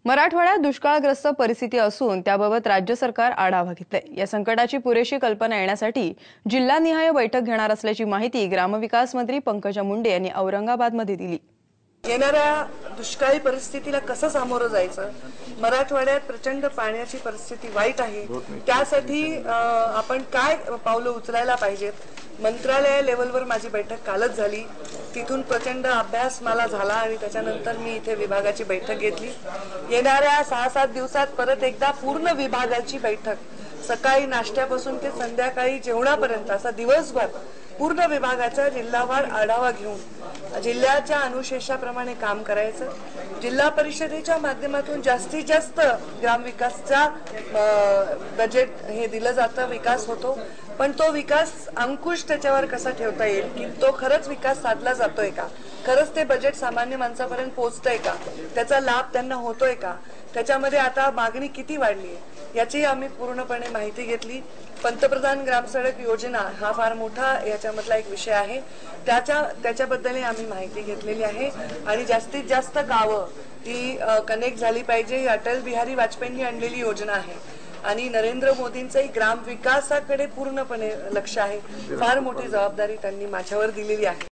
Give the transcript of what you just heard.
मराठवाड्यात दुष्काळग्रस्त परिस्थिती असून त्याबाबत राज्य सरकार आढावा घेतलाय। या संकटाची पुरेशी कल्पना येण्यासाठी जिल्हानिहाय बैठक घेणार असल्याची माहिती ग्रामविकास मंत्री पंकजा मुंडे यांनी औरंगाबादमध्ये दिली। येणाऱ्या दुष्काळी परिस्थितीला कसं सामोरं जायचं, मराठवाड्यात प्रचंड पाण्याची परिस्थिती वाईट आहे, त्यासाठी आपण काय पावलं उचलायला पाहिजेत, मंत्रालय लेवलवर माझी बैठक कालच झाली। तिथून प्रचंड अभ्यास मला झाला आणि त्याच्यानंतर मी इथे विभागाची बैठक घेतली। येणाऱ्या 6-7 दिवसात परत एकदा पूर्ण विभागाची बैठक, सकाळी नाश्त्यापासून ते संध्याकाळी जेवणापर्यंत असा दिवसभर पूर्ण विभागाचा जिल्हावार आढावा घेऊन जिल्ह्याच्या अनुशेषाप्रमाणे काम करायचं। जिल्हा परिषदेच्या माध्यमातून जास्तीत जास्त ग्रामविकासचा बजेट हे दिलं जातं, विकास होतो, पण तो विकास अंकुश त्याच्यावर कसा ठेवता येईल की तो खरंच विकास साधला जातोय का, खरंच ते बजेट सामान्य माणसापर्यंत पोहोचतंय का, त्याचा लाभ त्यांना होतोय का, त्याच्यामध्ये आता मागणी किती वाढली आहे याची आम्ही पूर्णपणे माहिती घेतली। पंतप्रधान ग्रामसडक योजना हा फार मोठा याच्यामधला एक विषय आहे, त्याच्याबद्दलही आम्ही माहिती घेतलेली आहे आणि जास्तीत जास्त गावं ती कनेक्ट झाली पाहिजे। ही अटल बिहारी वाजपेयींनी आणलेली योजना आहे आणि नरेंद्र मोदींचंही ग्राम विकासाकडे पूर्णपणे लक्ष आहे। फार मोठी जबाबदारी त्यांनी माझ्यावर दिलेली आहे।